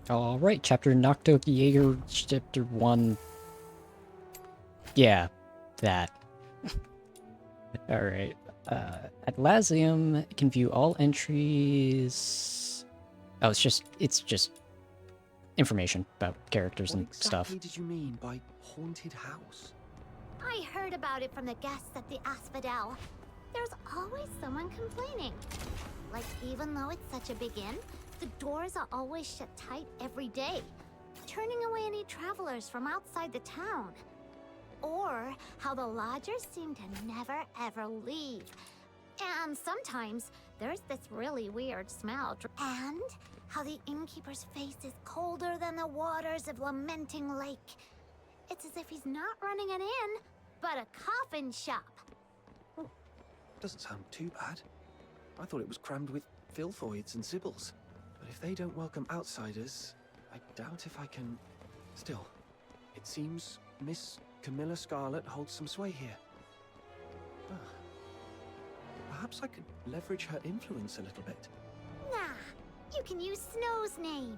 Alright, chapter Nocto Jaeger, chapter 1. Yeah, that. Alright. At Lazium, you can view all entries. Oh, it's just information about characters What and stuff. exactly did you mean by haunted house? I heard about it from the guests at the Asphodel. There's always someone complaining. Like, even though it's such a big inn, the doors are always shut tight every day, turning away any travelers from outside the town. Or how the lodgers seem to never ever leave. And sometimes there's this really weird smell. And how the innkeeper's face is colder than the waters of Lamenting Lake. It's as if he's not running an inn, but a coffin shop. Oh, doesn't sound too bad. I thought it was crammed with filthoids and sibyls. But if they don't welcome outsiders, I doubt if I can... Still, it seems Miss Camilla Scarlet holds some sway here. Ah. Perhaps I could leverage her influence a little bit. Nah, you can use Snow's name.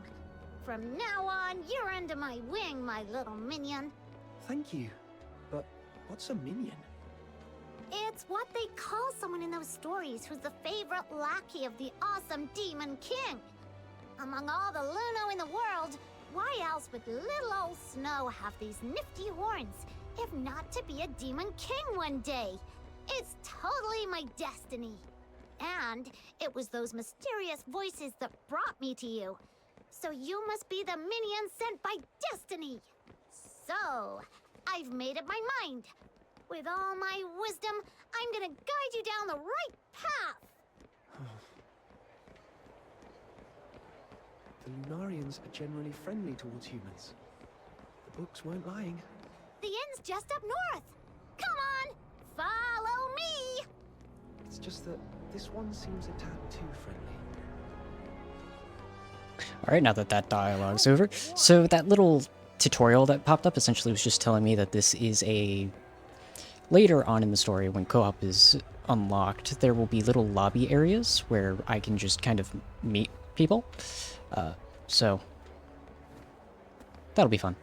From now on, you're under my wing, my little minion. Thank you. But what's a minion? It's what they call someone in those stories who's the favorite lackey of the awesome Demon King. Among all the Luno in the world, why else would little old Snow have these nifty horns, if not to be a Demon King one day? It's totally my destiny. And it was those mysterious voices that brought me to you. So you must be the minion sent by destiny. So, I've made up my mind. With all my wisdom, I'm gonna guide you down the right path. The Lunarians are generally friendly towards humans. The books weren't lying. The inn's just up north. Come on, follow me. It's just that this one seems a tad too friendly. Alright, now that that dialogue's over. So that little tutorial that popped up essentially was just telling me that this is a... Later on in the story, when co-op is unlocked, there will be little lobby areas where I can just kind of meet people. So that'll be fun.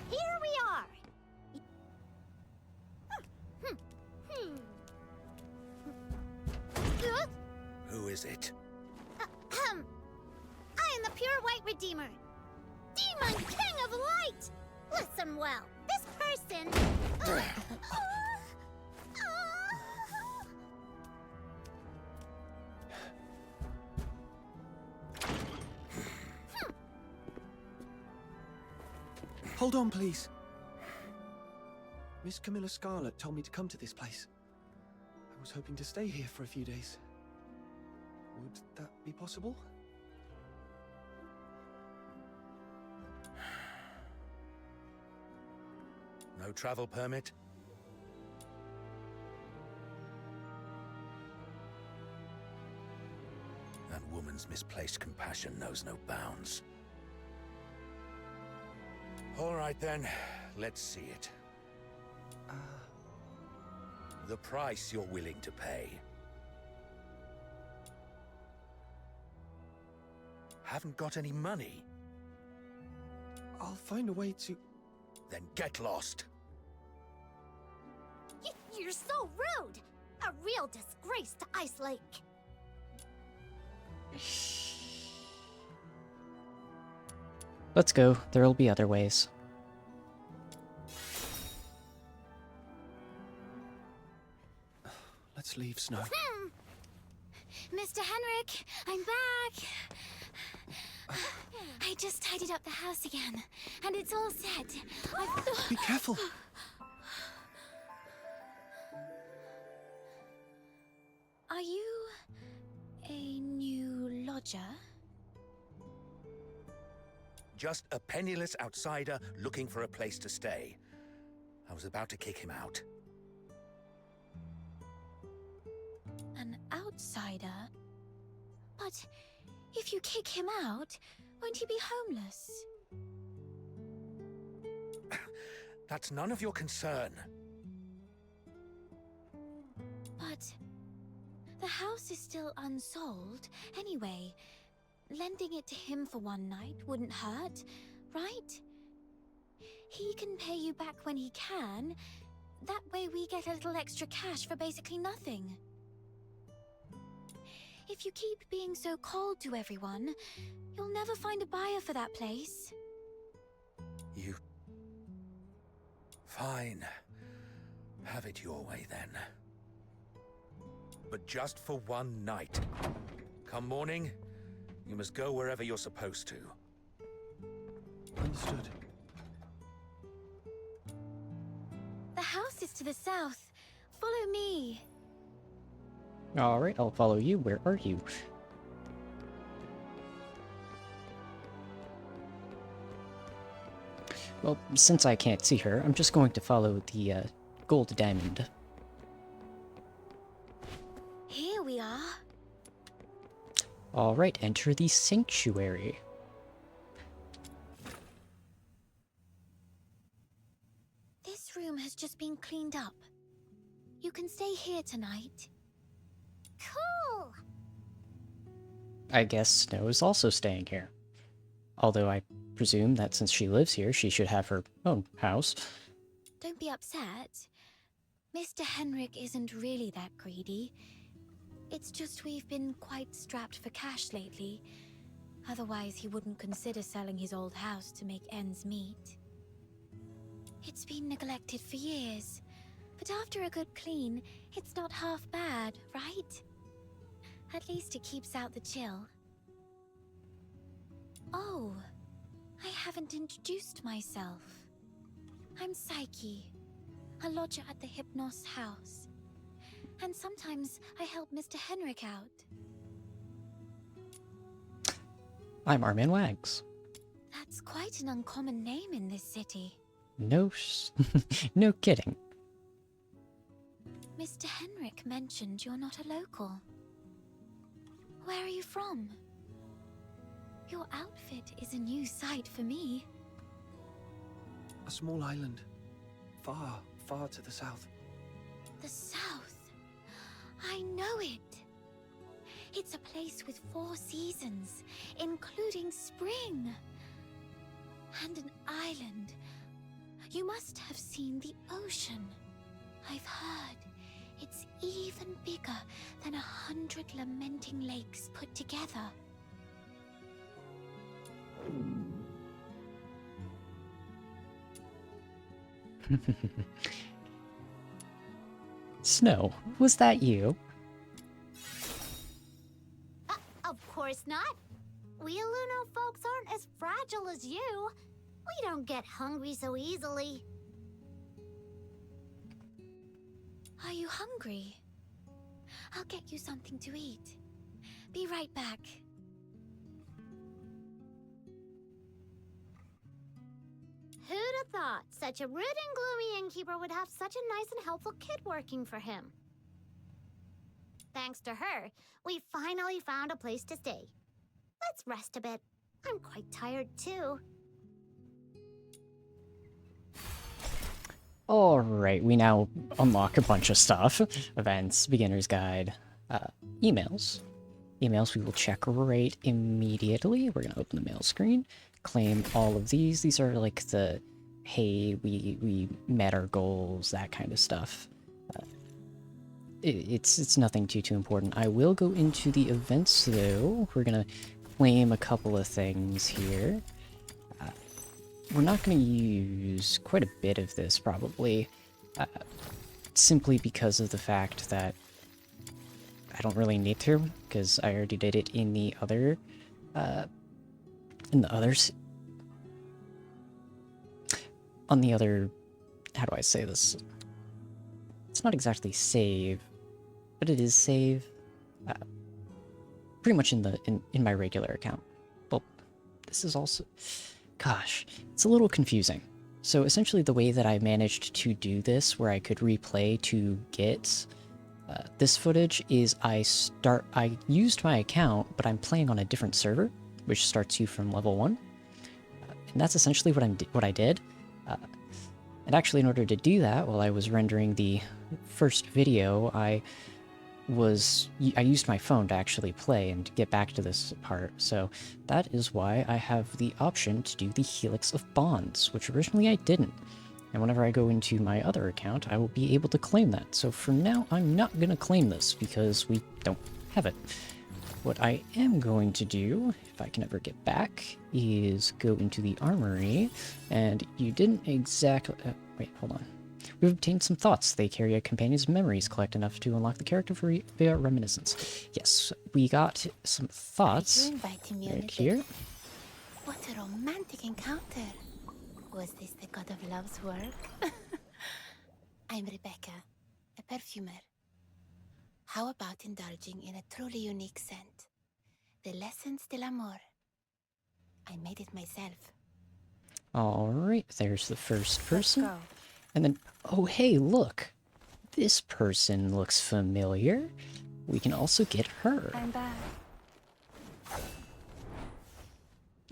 Here we are. Who is it? I am the pure white redeemer. Demon King of Light! Listen well, this person... Hold on, please. Miss Camilla Scarlet told me to come to this place. I was hoping to stay here for a few days. Would that be possible? No travel permit? That woman's misplaced compassion knows no bounds. All right then, let's see it. The price you're willing to pay. Haven't got any money? I'll find a way to... Then get lost. You're so rude! A real disgrace to Ice Lake. Let's go. There'll be other ways. Let's leave, Snow. Mr. Henrik, I'm back! I just tidied up the house again, and it's all set. Be careful! Are you a new lodger? Just a penniless outsider looking for a place to stay. I was about to kick him out. An outsider? But If you kick him out, won't he be homeless? That's none of your concern. But the house is still unsold. Anyway, lending it to him for one night wouldn't hurt, right? He can pay you back when he can. That way we get a little extra cash for basically nothing. If you keep being so cold to everyone, you'll never find a buyer for that place. You... Fine. Have it your way, then. But just for one night. Come morning, you must go wherever you're supposed to. Understood. The house is to the south. Follow me. Alright, I'll follow you. Where are you? Well, since I can't see her, I'm just going to follow the gold diamond. Here we are. Alright, enter the sanctuary. This room has just been cleaned up. You can stay here tonight. Cool! I guess Snow is also staying here. Although I presume that since she lives here, she should have her own house. Don't be upset. Mr. Henrik isn't really that greedy. It's just we've been quite strapped for cash lately. Otherwise, he wouldn't consider selling his old house to make ends meet. It's been neglected for years, but after a good clean, it's not half bad, right? At least it keeps out the chill. Oh, I haven't introduced myself. I'm Psyche, a lodger at the Hypnos house. And sometimes I help Mr. Henrik out. I'm Armin Wags. That's quite an uncommon name in this city. No, no kidding. Mr. Henrik mentioned you're not a local. Where are you from? Your outfit is a new sight for me. A small island. Far, far to the south. The South. I know it. It's a place with 4 seasons, including spring. And an island. You must have seen the ocean. I've heard it's even bigger than 100 lamenting lakes put together. Snow, was that you? Of course not. We Luno folks aren't as fragile as you. We don't get hungry so easily. Are you hungry? I'll get you something to eat. Be right back. Who'd have thought such a rude and gloomy innkeeper would have such a nice and helpful kid working for him? Thanks to her, we finally found a place to stay. Let's rest a bit. I'm quite tired too. Alright, we now unlock a bunch of stuff. Events, beginner's guide, emails. Emails we will check right immediately. We're going to open the mail screen, claim all of these. These are like the, hey, we met our goals, that kind of stuff. It's nothing too important. I will go into the events though. We're going to claim a couple of things here. We're not going to use quite a bit of this, probably, simply because of the fact that I don't really need to, because I already did it in the other, on the other, how do I say this? It's not exactly save, but it is save, pretty much in my regular account. Well, this is also... Gosh, it's a little confusing. So essentially the way that I managed to do this, where I could replay to get This footage is I used my account, but I'm playing on a different server, which starts you from level 1. And that's essentially what I did. And actually, in order to do that, while I was rendering the first video, I used my phone to actually play and get back to this part. So that is why I have the option to do the Helix of Bonds, which originally I didn't. And whenever I go into my other account, I will be able to claim that. So for now, I'm not going to claim this because we don't have it. What I am going to do, if I can ever get back, is go into the armory, and you didn't exactly... wait, hold on. We've obtained some thoughts. They carry a companion's memories. Collect enough to unlock the character via reminiscence. Yes, we got some thoughts right here. What a romantic encounter. Was this the god of love's work? I'm Rebecca, a perfumer. How about indulging in a truly unique scent? The L'Essence de l'Amour. I made it myself. Alright, there's the first person. Let's go. And then, oh hey, look! This person looks familiar. We can also get her. I'm back.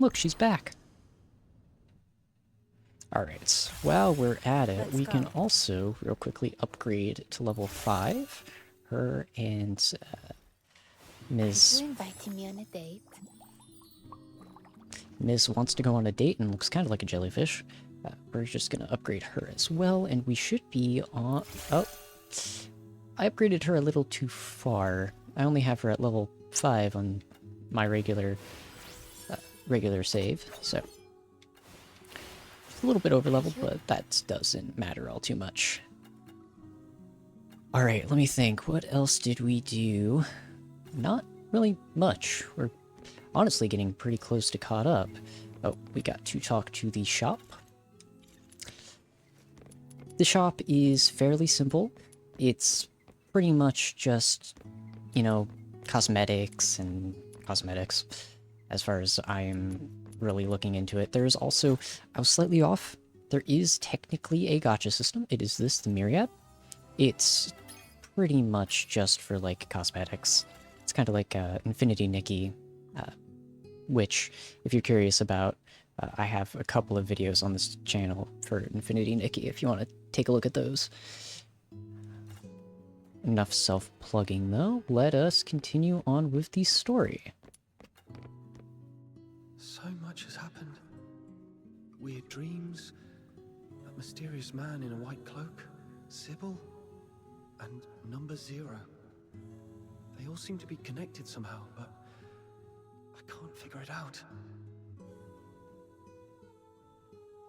Look, she's back. Alright, while we're at it, Let's we can go. also, real quickly, upgrade to level 5. Her and Ms. You inviting me on a date? Ms. wants to go on a date and looks kind of like a jellyfish. We're just going to upgrade her as well, and we should be on... Oh, I upgraded her a little too far. I only have her at level 5 on my regular save, so... a little bit over leveled, but that doesn't matter all too much. Alright, let me think. What else did we do? Not really much. We're honestly getting pretty close to caught up. Oh, we got to talk to the shop. The shop is fairly simple. It's pretty much just, you know, cosmetics and cosmetics, as far as I'm really looking into it. There's also, I was slightly off, there is technically a gacha system. It is the Myriad. It's pretty much just for, like, cosmetics. It's kind of like Infinity Nikki, which, if you're curious about, I have a couple of videos on this channel for Infinity Nikki if you want to take a look at those. Enough self-plugging, though. Let us continue on with the story. So much has happened. Weird dreams, that mysterious man in a white cloak, Sybil, and number 0. They all seem to be connected somehow, but I can't figure it out.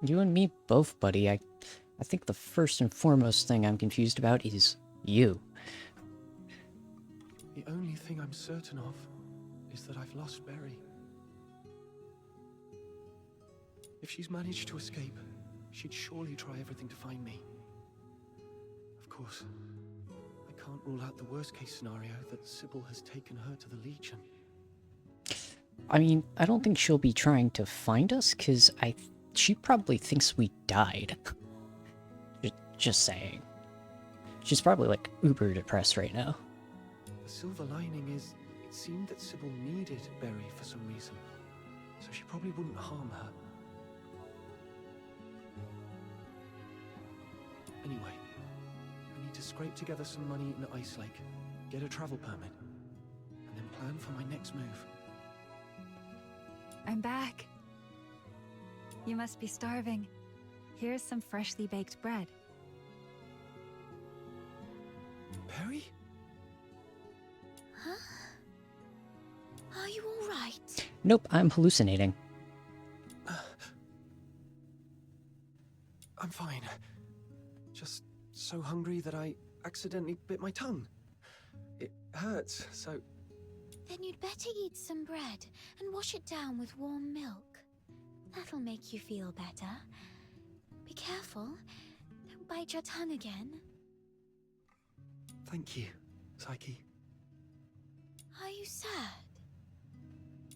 You and me both, buddy. I think the first and foremost thing I'm confused about is you. The only thing I'm certain of is that I've lost Berry. If she's managed to escape, she'd surely try everything to find me. Of course, I can't rule out the worst-case scenario that Sybil has taken her to the Legion. I mean, I don't think she'll be trying to find us, because she probably thinks we died. Just saying. She's probably, like, uber depressed right now. The silver lining is, it seemed that Sybil needed Berry for some reason, so she probably wouldn't harm her. Anyway, I need to scrape together some money in Ice Lake, get a travel permit, and then plan for my next move. I'm back. You must be starving. Here's some freshly baked bread. Berry? Huh? Are you all right? Nope, I'm hallucinating. I'm fine. Just so hungry that I accidentally bit my tongue. It hurts, so... Then you'd better eat some bread and wash it down with warm milk. That'll make you feel better. Be careful. Don't bite your tongue again. Thank you, Psyche. Are you sad?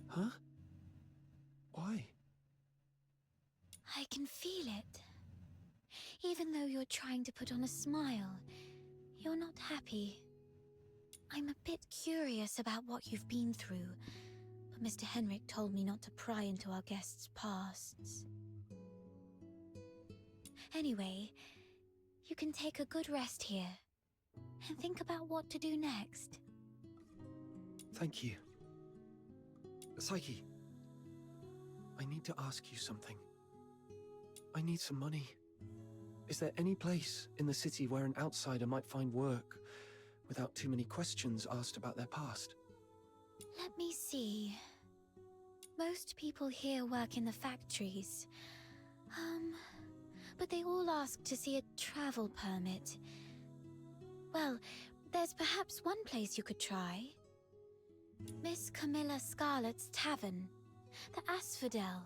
Huh? Why? I can feel it. Even though you're trying to put on a smile, you're not happy. I'm a bit curious about what you've been through, but Mr. Henrik told me not to pry into our guests' pasts. Anyway, you can take a good rest here and think about what to do next. Thank you. Psyche, I need to ask you something. I need some money. Is there any place in the city where an outsider might find work without too many questions asked about their past? Let me see. Most people here work in the factories. But they all ask to see a travel permit. Well, there's perhaps one place you could try. Miss Camilla Scarlet's Tavern, the Asphodel.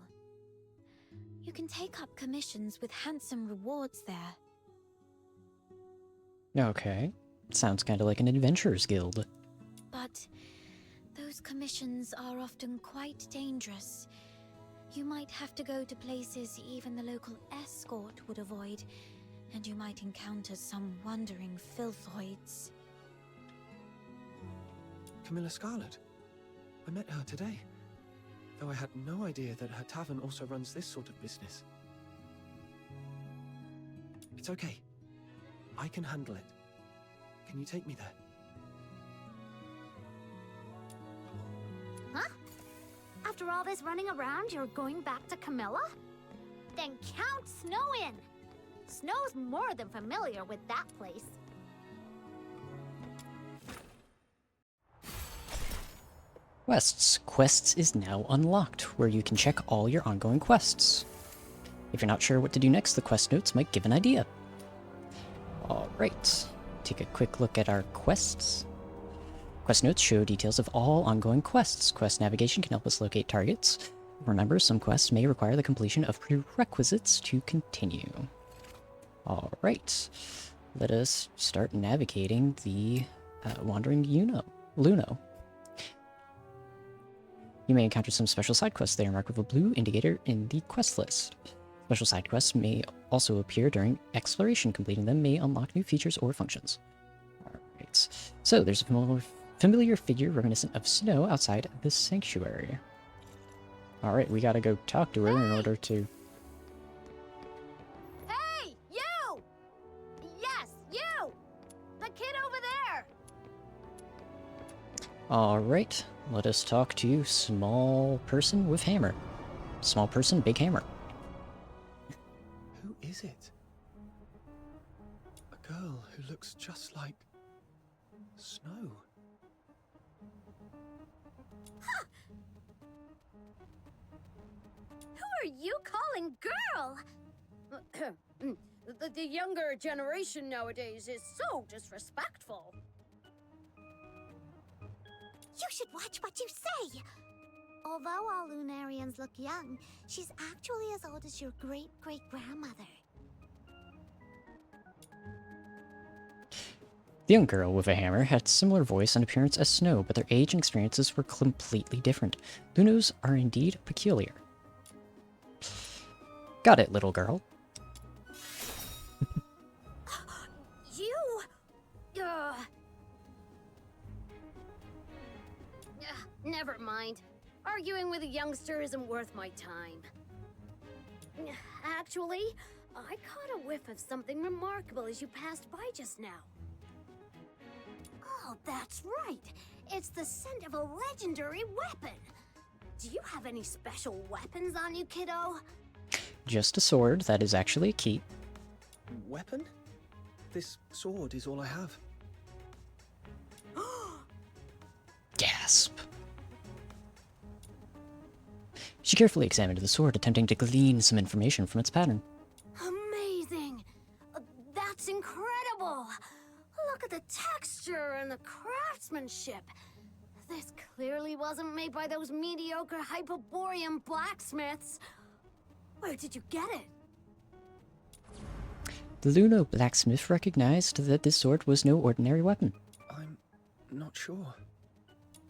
You can take up commissions with handsome rewards there. Okay. Sounds kind of like an adventurer's guild. But those commissions are often quite dangerous. You might have to go to places even the local escort would avoid, and you might encounter some wandering filthoids. Camilla Scarlet. I met her today, though I had no idea that her tavern also runs this sort of business. It's okay. I can handle it. Can you take me there? Huh? After all this running around, you're going back to Camilla? Then count Snow in! Snow's more than familiar with that place. Quests. Quests is now unlocked, where you can check all your ongoing quests. If you're not sure what to do next, the quest notes might give an idea. Alright, take a quick look at our quests. Quest notes show details of all ongoing quests. Quest navigation can help us locate targets. Remember, some quests may require the completion of prerequisites to continue. Alright, let us start navigating the Wandering Luno. You may encounter some special side quests. They are marked with a blue indicator in the quest list. Special side quests may also appear during exploration. Completing them may unlock new features or functions. Alright, so there's a familiar figure reminiscent of Snow outside the sanctuary. Alright, we gotta go talk to her in order to... Hey, you! Yes, you! The kid over there! Alright, let us talk to small person with hammer. Small person, big hammer. Who is it? A girl who looks just like... Snow. Who are you calling girl? The younger generation nowadays is so disrespectful. You should watch what you say! Although all Lunarians look young, she's actually as old as your great-great-grandmother. The young girl with a hammer had similar voice and appearance as Snow, but their age and experiences were completely different. Lunos are indeed peculiar. Got it, little girl. You... Never mind. Arguing with a youngster isn't worth my time. Actually, I caught a whiff of something remarkable as you passed by just now. Oh, that's right. It's the scent of a legendary weapon. Do you have any special weapons on you, kiddo? Just a sword that is actually a key. Weapon? This sword is all I have. Gasp. She carefully examined the sword, attempting to glean some information from its pattern. Amazing! That's incredible! Look at the texture and the craftsmanship. This clearly wasn't made by those mediocre Hyperborean blacksmiths. Where did you get it? The Luno blacksmith recognized that this sword was no ordinary weapon. I'm not sure.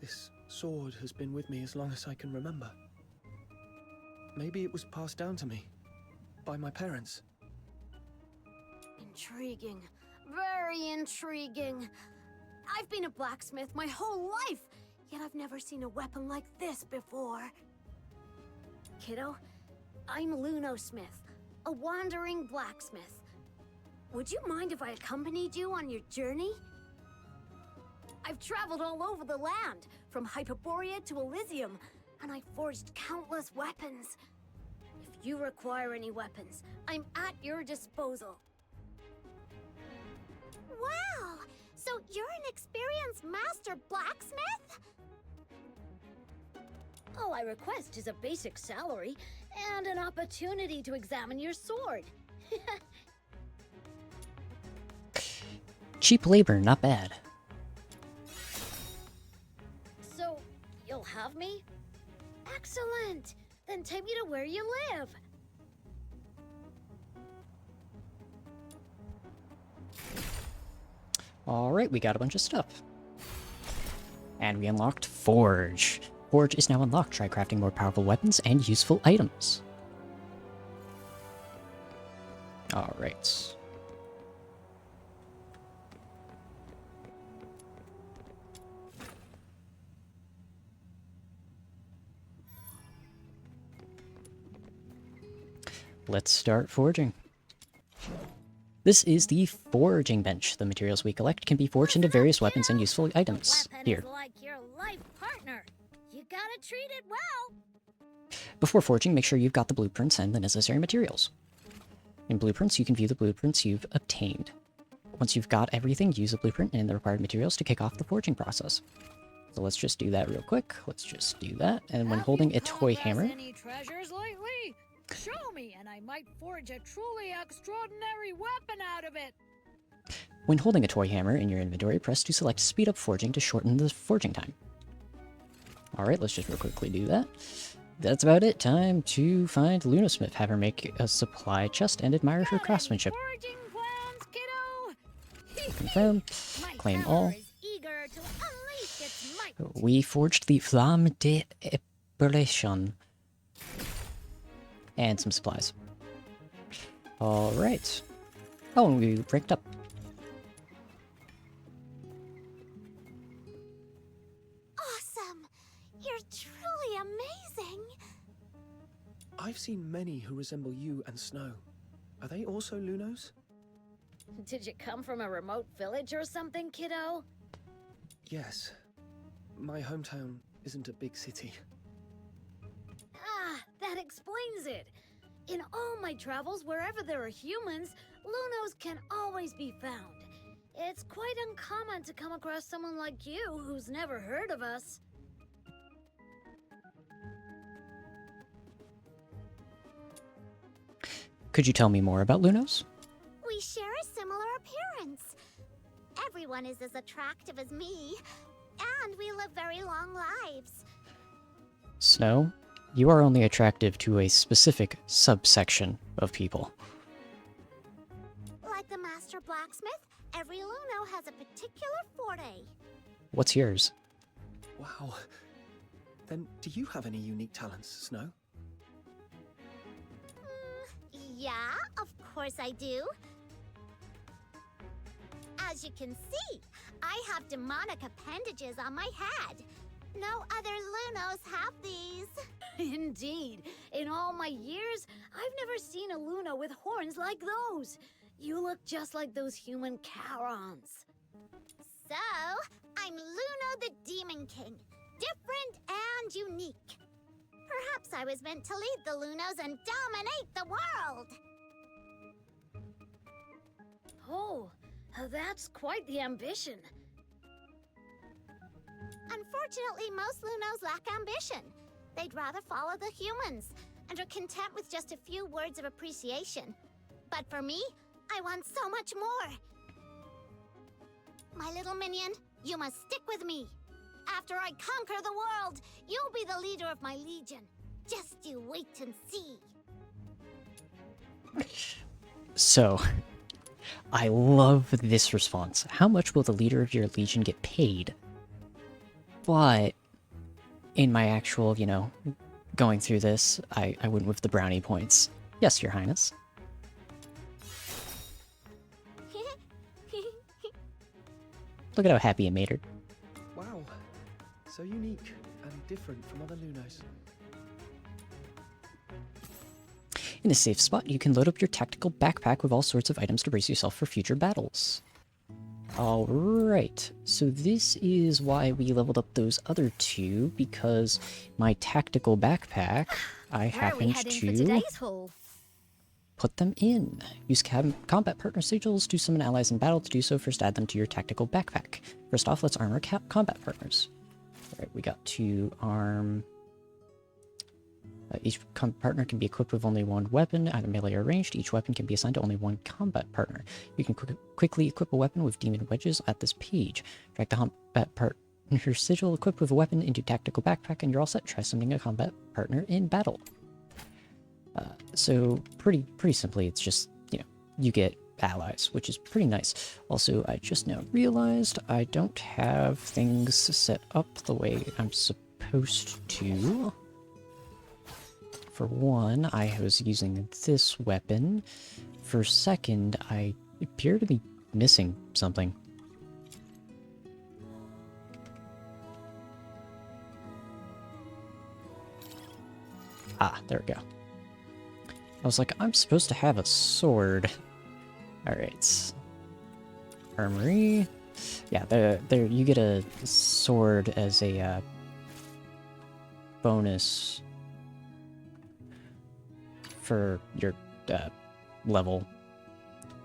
This sword has been with me as long as I can remember. Maybe it was passed down to me by my parents. Intriguing. Very intriguing. I've been a blacksmith my whole life, yet I've never seen a weapon like this before. Kiddo, I'm Luno Smith, a wandering blacksmith. Would you mind if I accompanied you on your journey? I've traveled all over the land, from Hyperborea to Elysium, and I forged countless weapons. If you require any weapons, I'm at your disposal. Wow! So you're an experienced master blacksmith? All I request is a basic salary and an opportunity to examine your sword. Cheap labor, not bad. So, you'll have me? Excellent! Then take me to where you live. Alright, we got a bunch of stuff. And we unlocked Forge. Forge is now unlocked. Try crafting more powerful weapons and useful items. Alright. Let's start forging. This is the forging bench. The materials we collect can be forged into various weapons and useful items. Weapon Here. is like your life partner. You gotta treat it well. Before forging, make sure you've got the blueprints and the necessary materials. In blueprints, you can view the blueprints you've obtained. Once you've got everything, use the blueprint and the required materials to kick off the forging process. So let's just do that real quick. Let's just do that. And when holding a toy hammer, Any treasures lately? Show me, and I might forge a truly extraordinary weapon out of it. when holding a toy hammer in your inventory, press to select speed up forging to shorten the forging time. Alright, let's just real quickly do that. That's about it. Time to find Lunosmith, have her make a supply chest, and admire her craftsmanship. Forging plans, kiddo. Confirm. My Claim hammer all. is eager to unleash its might. We forged the Flamme de Epulation. And some supplies. Alright. Oh, and we ranked up. Awesome! You're truly amazing! I've seen many who resemble you and Snow. Are they also Lunos? Did you come from a remote village or something, kiddo? Yes. My hometown isn't a big city. Ah, that explains it. In all my travels, wherever there are humans, Lunos can always be found. It's quite uncommon to come across someone like you who's never heard of us. Could you tell me more about Lunos? We share a similar appearance. Everyone is as attractive as me, and we live very long lives. Snow, you are only attractive to a specific subsection of people. Like the Master Blacksmith, every Luno has a particular forte. What's yours? Wow. Then do you have any unique talents, Snow? Yeah, of course I do. As you can see, I have demonic appendages on my head. No other Lunos have these. Indeed. In all my years, I've never seen a Luno with horns like those. You look just like those human Charons. So, I'm Luno the Demon King. Different and unique. Perhaps I was meant to lead the Lunos and dominate the world. Oh, that's quite the ambition. Unfortunately, most Lunos lack ambition. They'd rather follow the humans and are content with just a few words of appreciation. But for me, I want so much more. My little minion, you must stick with me. After I conquer the world, you'll be the leader of my legion. Just you wait and see. So, I love this response. How much will the leader of your legion get paid? But, in my actual, going through this, I went with the brownie points. Yes, Your Highness. Look at how happy it made her. Wow. So unique and different from other Lunos. In a safe spot, you can load up your tactical backpack with all sorts of items to brace yourself for future battles. Alright, so this is why we leveled up those other two, because my tactical backpack, I happened to put them in. Use combat partner sigils to summon allies in battle. To do so, first add them to your tactical backpack. First off, let's arm our combat partners. Alright, we got to arm... each partner can be equipped with only one weapon, either melee or ranged. Each weapon can be assigned to only one combat partner. You can quickly equip a weapon with demon wedges at this page. Drag the combat partner sigil equipped with a weapon into tactical backpack, and you're all set. Try summoning a combat partner in battle. So pretty simply, it's just, you know, you get allies, which is pretty nice. Also, I just now realized I don't have things set up the way I'm supposed to. For one, I was using this weapon. For second, I appear to be missing something. Ah, there we go. I was like, I'm supposed to have a sword. Alright. Armory. Yeah, there you get a sword as a bonus for your level.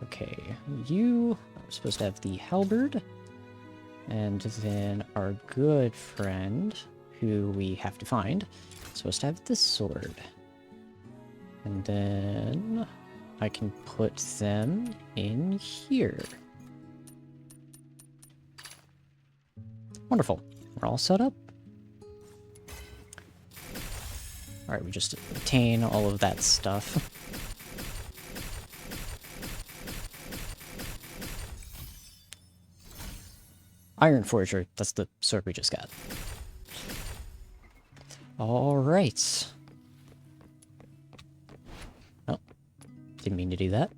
Okay, you are supposed to have the halberd, and then our good friend, who we have to find, is supposed to have this sword. And then I can put them in here. Wonderful. We're all set up. Alright, we just obtain all of that stuff. Iron Forger, that's the sword we just got. Alright. Oh, didn't mean to do that.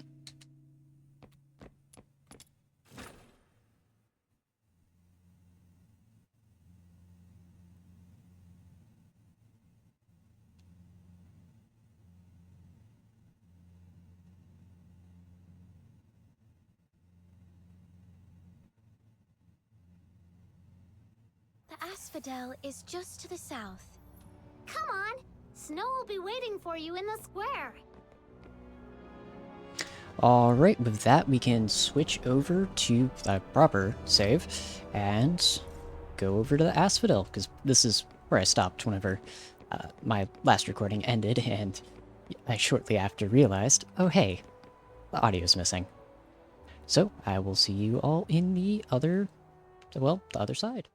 The Asphodel is just to the south. Come on! Snow will be waiting for you in the square. Alright, with that we can switch over to the proper save and go over to the Asphodel, because this is where I stopped whenever my last recording ended, and I shortly after realized, oh hey, the audio's missing. So, I will see you all in the other, well, the other side.